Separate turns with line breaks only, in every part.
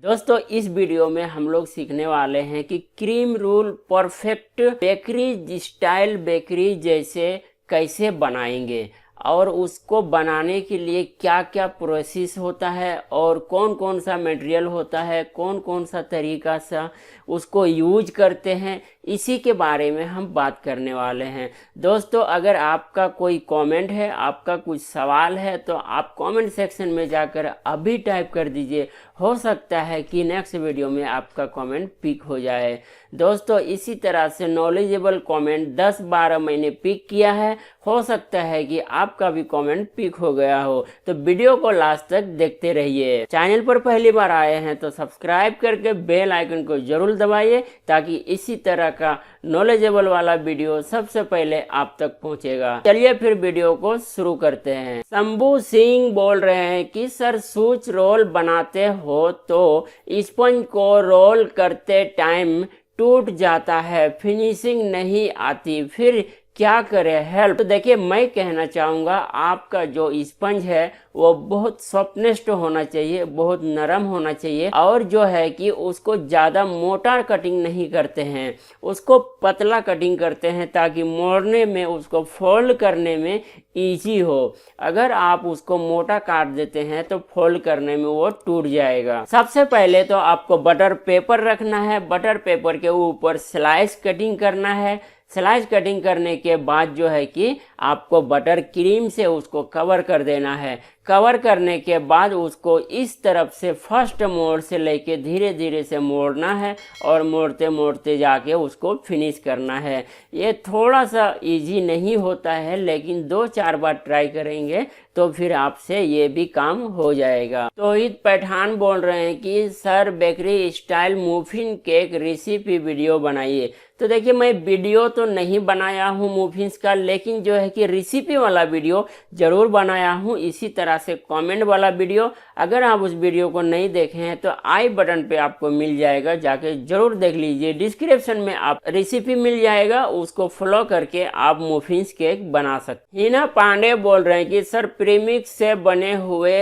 दोस्तों इस वीडियो में हम लोग सीखने वाले हैं कि cream roll perfect bakery style bakery जैसे कैसे बनाएंगे और उसको बनाने के लिए क्या क्या प्रोसेस होता है और कौन कौन सा मटेरियल होता है, कौन कौन सा तरीका सा उसको यूज करते हैं, इसी के बारे में हम बात करने वाले हैं। दोस्तों अगर आपका कोई कमेंट है, आपका कुछ सवाल है तो आप कमेंट सेक्शन में जाकर अभी टाइप कर दीजिए। हो सकता है कि नेक्स्ट वीडियो में आपका कमेंट पिक हो जाए। दोस्तों इसी तरह से नॉलेजेबल कमेंट 10-12 महीने पिक किया है, हो सकता है कि आपका भी कमेंट पिक हो गया हो, तो वीडियो को लास्ट तक देखते रहिए। चैनल पर पहली बार आए हैं तो सब्सक्राइब करके बेल आइकन को जरूर दबाइए ताकि इसी तरह का नॉलेजेबल वाला वीडियो सबसे पहले आप तक पहुंचेगा। चलिए फिर वीडियो को शुरू करते हैं। शंभू सिंह बोल रहे हैं कि सर सूच रोल बनाते हो तो स्पंज को रोल करते टाइम टूट जाता है, फिनिशिंग नहीं आती, फिर क्या करें, हेल्प। तो देखिए मैं कहना चाहूँगा आपका जो स्पंज है वो बहुत सॉफ्टनेस्ट होना चाहिए, बहुत नरम होना चाहिए, और जो है कि उसको ज़्यादा मोटा कटिंग नहीं करते हैं, उसको पतला कटिंग करते हैं ताकि मोड़ने में, उसको फोल्ड करने में इजी हो। अगर आप उसको मोटा काट देते हैं तो फोल्ड करने में वो टूट जाएगा। सबसे पहले तो आपको बटर पेपर रखना है, बटर पेपर के ऊपर स्लाइस कटिंग करना है। स्लाइस कटिंग करने के बाद जो है कि आपको बटर क्रीम से उसको कवर कर देना है। कवर करने के बाद उसको इस तरफ से फर्स्ट मोड़ से लेके धीरे धीरे से मोड़ना है और मोड़ते मोड़ते जाके उसको फिनिश करना है। ये थोड़ा सा इजी नहीं होता है, लेकिन 2-4 बार ट्राई करेंगे तो फिर आपसे ये भी काम हो जाएगा। तौहीद पठान बोल रहे हैं कि sir bakery style muffin cake recipe video बनाइए। तो देखिए मैं वीडियो तो नहीं बनाया हूँ मफिन्स का, लेकिन जो है कि रेसिपी वाला वीडियो जरूर बनाया हूँ। इसी तरह से कमेंट वाला वीडियो, अगर आप उस वीडियो को नहीं देखे हैं तो आई बटन पे आपको मिल जाएगा, जाके जरूर देख लीजिए। डिस्क्रिप्शन में आप रेसिपी मिल जाएगा, उसको फॉलो करके आप मफिन्स केक बना सकते। हिना पांडे बोल रहे हैं कि सर प्रीमिक्स से बने हुए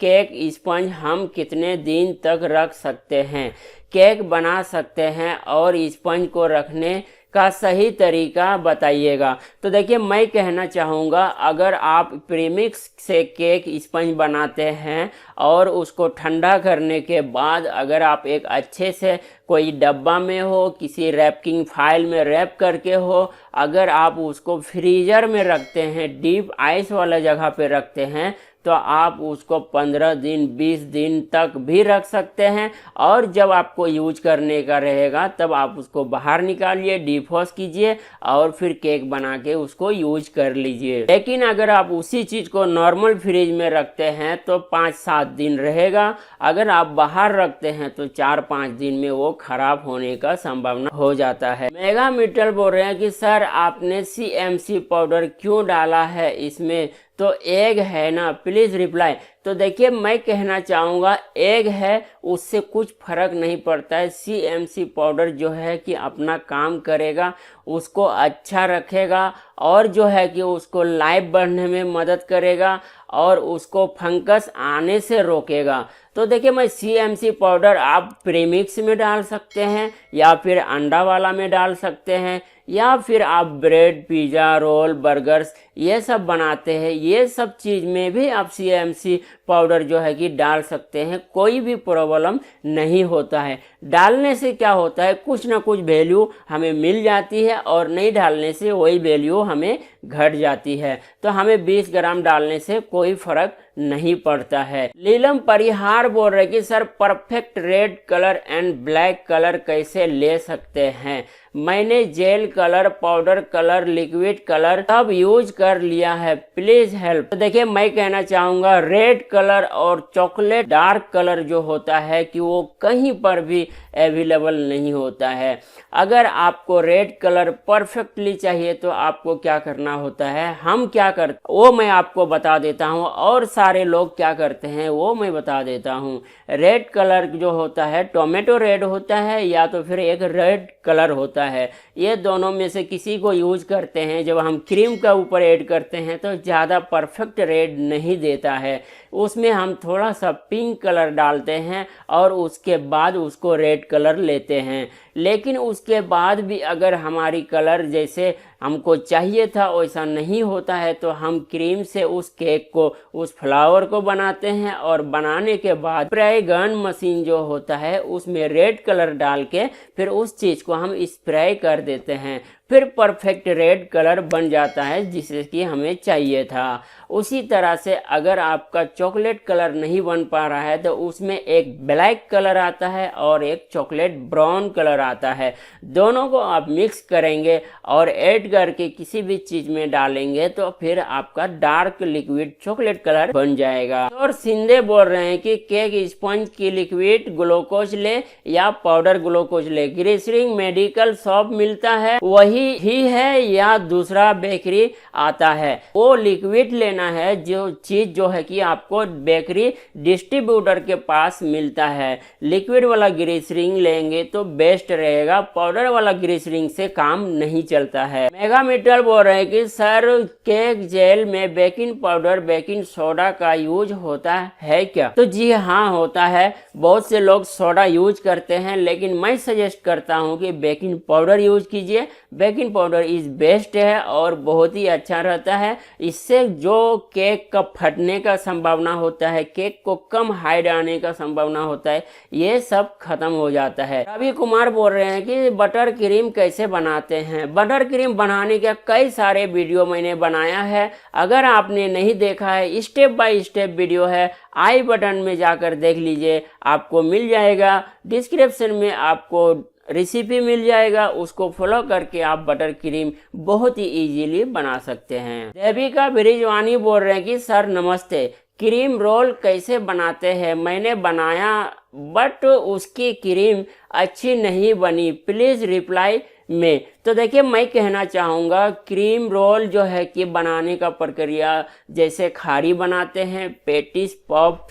केक स्पंज हम कितने दिन तक रख सकते हैं, केक बना सकते हैं और स्पंज को रखने का सही तरीका बताइएगा। तो देखिए मैं कहना चाहूँगा, अगर आप प्रीमिक्स से केक स्पंज बनाते हैं और उसको ठंडा करने के बाद अगर आप एक अच्छे से कोई डब्बा में हो, किसी रैपिंग फाइल में रैप करके हो, अगर आप उसको फ्रीजर में रखते हैं, डीप आइस वाला जगह पे रखते हैं, तो आप उसको 15 दिन 20 दिन तक भी रख सकते हैं। और जब आपको यूज करने का रहेगा तब आप उसको बाहर निकालिए, डिफ्रॉस्ट कीजिए और फिर केक बना के उसको यूज कर लीजिए। लेकिन अगर आप उसी चीज़ को नॉर्मल फ्रिज में रखते हैं तो 5-7 दिन रहेगा। अगर आप बाहर रखते हैं तो 4-5 दिन में वो खराब होने का संभावना हो जाता है। मेगा मिटल बोल रहे हैं कि सर आपने CMC पाउडर क्यों डाला है इसमें, तो एग है ना, प्लीज़ रिप्लाई। तो देखिए मैं कहना चाहूँगा एग है उससे कुछ फर्क नहीं पड़ता है। CMC पाउडर जो है कि अपना काम करेगा, उसको अच्छा रखेगा और जो है कि उसको लाइफ बढ़ने में मदद करेगा और उसको फंगस आने से रोकेगा। तो देखिए मैं CMC पाउडर आप प्रीमिक्स में डाल सकते हैं या फिर अंडा वाला में डाल सकते हैं, या फिर आप ब्रेड, पिज़्ज़ा, रोल, बर्गर्स ये सब बनाते हैं, ये सब चीज़ में भी आप CMC पाउडर जो है कि डाल सकते हैं। कोई भी प्रॉब्लम नहीं होता है। डालने से क्या होता है, कुछ ना कुछ वैल्यू हमें मिल जाती है और नहीं डालने से वही वैल्यू हमें घट जाती है। तो हमें 20 ग्राम डालने से कोई फर्क नहीं पड़ता है। लीलम परिहार बोल रहे कि sir perfect red colour and black colour कैसे ले सकते हैं, मैंने jail colour, powder colour, liquid colour सब यूज कर लिया है, प्लीज हेल्प। तो देखिए मैं कहना चाहूँगा रेड कलर और चॉकलेट डार्क कलर जो होता है कि वो कहीं पर भी अवेलेबल नहीं होता है। अगर आपको रेड कलर परफेक्टली चाहिए तो आपको क्या करना होता है, हम क्या करते वो मैं आपको बता देता हूँ, और सारे लोग क्या करते हैं वो मैं बता देता हूँ। रेड कलर जो होता है टोमेटो रेड होता है या तो फिर एक रेड कलर होता है, ये दोनों में से किसी को यूज करते हैं। जब हम क्रीम का ऊपर ऐड करते हैं तो ज़्यादा परफेक्ट रेड नहीं देता है, उसमें हम थोड़ा सा पिंक कलर डालते हैं और उसके बाद उसको रेड कलर लेते हैं। लेकिन उसके बाद भी अगर हमारी कलर जैसे हमको चाहिए था वैसा नहीं होता है तो हम क्रीम से उस केक को, उस फ्लावर को बनाते हैं और बनाने के बाद स्प्रे गन मशीन जो होता है उसमें रेड कलर डाल के फिर उस चीज़ को हम स्प्रे कर देते हैं, फिर परफेक्ट रेड कलर बन जाता है जिसे कि हमें चाहिए था। उसी तरह से अगर आपका चॉकलेट कलर नहीं बन पा रहा है तो उसमें एक ब्लैक कलर आता है और एक चॉकलेट ब्राउन कलर आता है। दोनों को आप मिक्स करेंगे और ऐड करके किसी भी चीज़ में डालेंगे तो फिर आपका डार्क लिक्विड चॉकलेट कलर बन जाएगा। और सिंधे बोल रहे हैं कि केक स्पंज की लिक्विड ग्लूकोज ले या पाउडर ग्लूकोज ले, ग्लिसरीन मेडिकल शॉप मिलता है वही ही है या दूसरा बेकरी आता है, वो लिक्विड लेना है। जो चीज जो है कि आपको बेकरी डिस्ट्रीब्यूटर के पास मिलता है। लिक्विड वाला ग्लिसरीन लेंगे तो बेस्ट रहेगा, पाउडर वाला ग्लिसरीन से काम नहीं चलता है। मेगा मेटल बोल रहे हैं कि सर केक जेल में बेकिंग पाउडर बेकिंग सोडा का यूज होता है क्या? तो जी हाँ होता है, बहुत से लोग सोडा यूज करते हैं लेकिन मैं सजेस्ट करता हूँ कि बेकिंग पाउडर यूज कीजिए। बेकिंग पाउडर इज बेस्ट है और बहुत ही अच्छा रहता है। इससे जो केक का फटने का संभावना होता है, केक को कम हाइट आने का संभावना होता है, ये सब खत्म हो जाता है। रवि कुमार बोल रहे हैं कि बटर क्रीम कैसे बनाते हैं। बटर क्रीम बनाने के कई सारे वीडियो मैंने बनाया है, अगर आपने नहीं देखा है स्टेप बाय स्टेप वीडियो है, आई बटन में जाकर देख लीजिए, आपको मिल जाएगा। डिस्क्रिप्शन में आपको रेसिपी मिल जाएगा, उसको फॉलो करके आप बटर क्रीम बहुत ही इजीली बना सकते हैं। देविका ब्रिजवानी बोल रहे हैं कि सर नमस्ते, क्रीम रोल कैसे बनाते हैं? मैंने बनाया बट उसकी क्रीम अच्छी नहीं बनी, प्लीज़ रिप्लाई में। तो देखिए मैं कहना चाहूँगा क्रीम रोल जो है कि बनाने का प्रक्रिया जैसे खारी बनाते हैं, पेटिस पफ,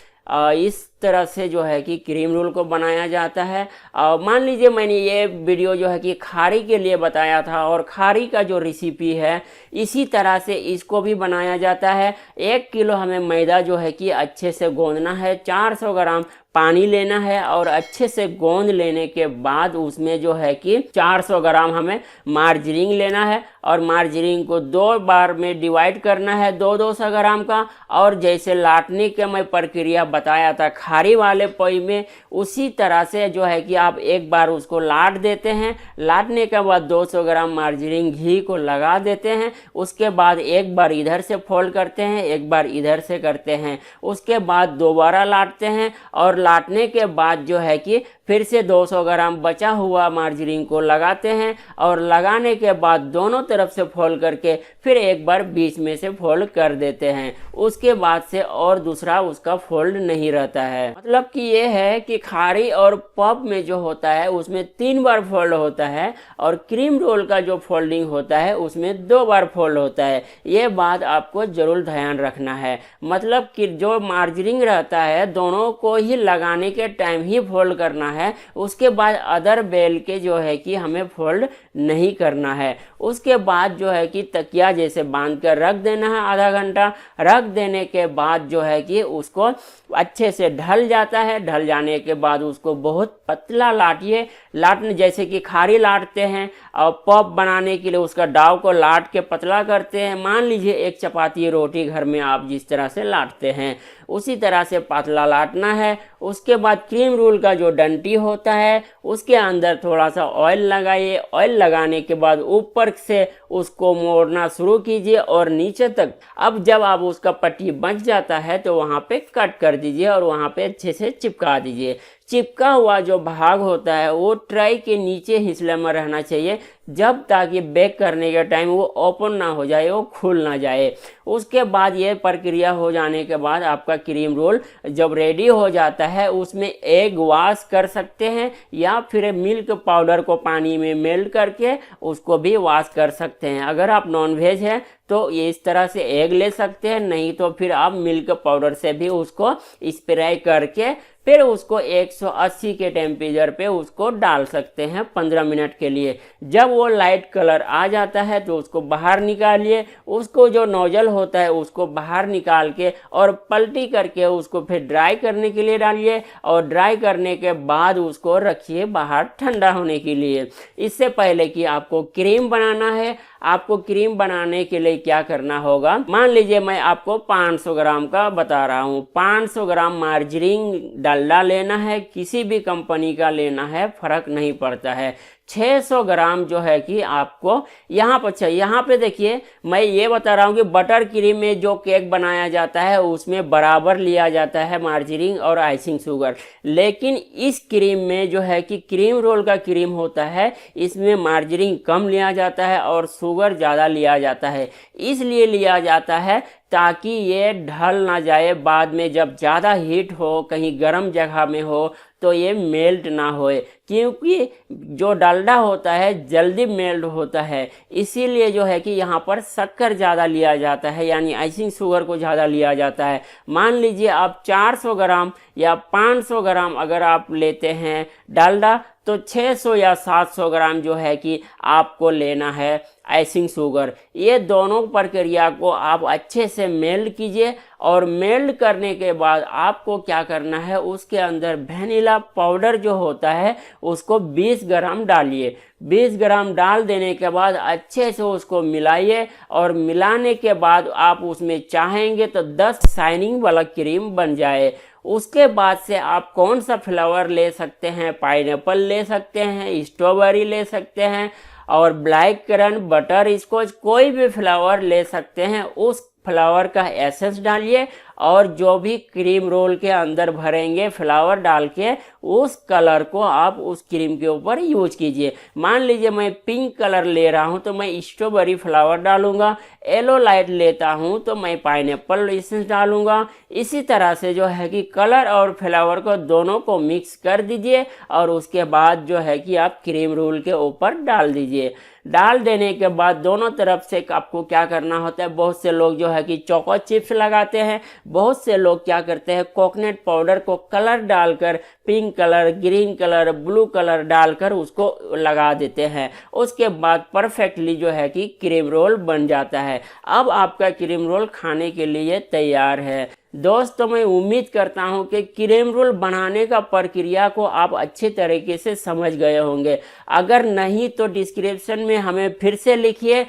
इस तरह से जो है कि क्रीम रोल को बनाया जाता है। मान लीजिए मैंने ये वीडियो जो है कि खारी के लिए बताया था और खारी का जो रेसिपी है इसी तरह से इसको भी बनाया जाता है। 1 किलो हमें मैदा जो है कि अच्छे से गूंदना है, 400 ग्राम पानी लेना है और अच्छे से गोंद लेने के बाद उसमें जो है कि 400 ग्राम हमें मार्जरीन लेना है और मार्जरीन को 2 बार में डिवाइड करना है, 200 ग्राम का। और जैसे लाटने के मैं प्रक्रिया बताया था खारी वाले पोई में, उसी तरह से जो है कि आप एक बार उसको लाट देते हैं, लाटने के बाद 200 ग्राम मार्जरीन घी को लगा देते हैं, उसके बाद एक बार इधर से फोल्ड करते हैं, एक बार इधर से करते हैं, उसके बाद दोबारा लाटते हैं और लाटने के बाद जो है कि फिर से 200 ग्राम बचा हुआ मार्जरीन को लगाते हैं और लगाने के बाद दोनों तरफ से फोल्ड करके फिर एक बार बीच में से फोल्ड कर देते हैं। उसके बाद से और दूसरा उसका फोल्ड नहीं रहता है। मतलब कि ये है कि खारी और पफ में जो होता है उसमें 3 बार फोल्ड होता है और क्रीम रोल का जो फोल्डिंग होता है उसमें 2 बार फोल्ड होता है। ये बात आपको जरूर ध्यान रखना है। मतलब कि जो मार्जरीन रहता है दोनों को ही लगाने के टाइम ही फोल्ड करना है, उसके बाद अदर बेल के जो है कि हमें फोल्ड नहीं करना है। उसके बाद जो है कि तकिया जैसे बांध कर रख देना है, आधा घंटा रख देने के बाद जो है कि उसको अच्छे से ढल जाता है। ढल जाने के बाद उसको बहुत पतला लाटिए, लाटने जैसे कि खारी लाटते हैं और पफ बनाने के लिए उसका डाव को लाट के पतला करते हैं। मान लीजिए एक चपाती रोटी घर में आप जिस तरह से लाटते हैं उसी तरह से पतला लाटना है। उसके बाद क्रीम रोल का जो डंटी होता है उसके अंदर थोड़ा सा ऑयल लगाइए, ऑयल लगाने के बाद ऊपर से उसको मोड़ना शुरू कीजिए और नीचे तक। अब जब आप उसका पट्टी बच जाता है तो वहाँ पे कट कर दीजिए और वहाँ पे अच्छे से चिपका दीजिए। चिपका हुआ जो भाग होता है वो ट्राई के नीचे हिस्से में रहना चाहिए, जब ताकि बेक करने के टाइम वो ओपन ना हो जाए, वो खुल ना जाए। उसके बाद ये प्रक्रिया हो जाने के बाद आपका क्रीम रोल जब रेडी हो जाता है उसमें एग वॉश कर सकते हैं या फिर मिल्क पाउडर को पानी में मेल्ट करके उसको भी वॉश कर सकते हैं। अगर आप नॉनवेज है तो ये इस तरह से एग ले सकते हैं, नहीं तो फिर आप मिल्क पाउडर से भी उसको स्प्रे करके फिर उसको 180 के टेम्परेचर पे उसको डाल सकते हैं 15 मिनट के लिए। जब वो लाइट कलर आ जाता है तो उसको बाहर निकालिए, उसको जो नोजल होता है उसको बाहर निकाल के और पलटी करके उसको फिर ड्राई करने के लिए डालिए, और ड्राई करने के बाद उसको रखिए बाहर ठंडा होने के लिए। इससे पहले कि आपको क्रीम बनाना है, आपको क्रीम बनाने के लिए क्या करना होगा, मान लीजिए मैं आपको 500 ग्राम का बता रहा हूँ। 500 ग्राम मार्जरीन डालडा लेना है, किसी भी कंपनी का लेना है, फर्क नहीं पड़ता है। 600 ग्राम जो है कि आपको यहाँ पर चाहिए। यहाँ पे देखिए मैं ये बता रहा हूँ कि बटर क्रीम में जो केक बनाया जाता है उसमें बराबर लिया जाता है मार्जरीन और आइसिंग शुगर, लेकिन इस क्रीम में जो है कि क्रीम रोल का क्रीम होता है, इसमें मार्जरीन कम लिया जाता है और शुगर ज़्यादा लिया जाता है। इसलिए लिया जाता है ताकि ये ढल ना जाए, बाद में जब ज़्यादा हीट हो, कहीं गर्म जगह में हो तो ये मेल्ट ना होए, क्योंकि जो डालडा होता है जल्दी मेल्ट होता है। इसीलिए जो है कि यहाँ पर शक्कर ज़्यादा लिया जाता है, यानी आइसिंग शुगर को ज़्यादा लिया जाता है। मान लीजिए आप 400 ग्राम या 500 ग्राम अगर आप लेते हैं डालडा, तो 600 या 700 ग्राम जो है कि आपको लेना है आइसिंग शुगर। ये दोनों प्रक्रिया को आप अच्छे से मेल्ट कीजिए, और मेल्ट करने के बाद आपको क्या करना है, उसके अंदर वैनिला पाउडर जो होता है उसको 20 ग्राम डालिए। 20 ग्राम डाल देने के बाद अच्छे से उसको मिलाइए, और मिलाने के बाद आप उसमें चाहेंगे तो 10 शाइनिंग वाला क्रीम बन जाए। उसके बाद से आप कौन सा फ्लेवर ले सकते हैं, पाइनएप्पल ले सकते हैं, स्ट्रॉबेरी ले सकते हैं, और ब्लैक करंट, बटर स्कॉच, कोई भी फ्लेवर ले सकते हैं। उस फ्लावर का एसेंस डालिए, और जो भी क्रीम रोल के अंदर भरेंगे फ्लावर डाल के, उस कलर को आप उस क्रीम के ऊपर यूज कीजिए। मान लीजिए मैं पिंक कलर ले रहा हूं तो मैं स्ट्रॉबेरी फ्लावर डालूंगा, येलो लाइट लेता हूं तो मैं पाइनएप्पल एसेंस डालूंगा। इसी तरह से जो है कि कलर और फ्लावर को दोनों को मिक्स कर दीजिए, और उसके बाद जो है कि आप क्रीम रोल के ऊपर डाल दीजिए। डाल देने के बाद दोनों तरफ से आपको क्या करना होता है, बहुत से लोग जो है कि चोको चिप्स लगाते हैं, बहुत से लोग क्या करते हैं कोकोनट पाउडर को कलर डालकर, pink colour, green colour, blue colour डालकर उसको लगा देते हैं। उसके बाद परफेक्टली जो है कि क्रीम रोल बन जाता है। अब आपका क्रीम रोल खाने के लिए तैयार है। दोस्तों मैं उम्मीद करता हूं कि क्रीम रोल बनाने का प्रक्रिया को आप अच्छे तरीके से समझ गए होंगे। अगर नहीं तो डिस्क्रिप्शन में हमें फिर से लिखिए,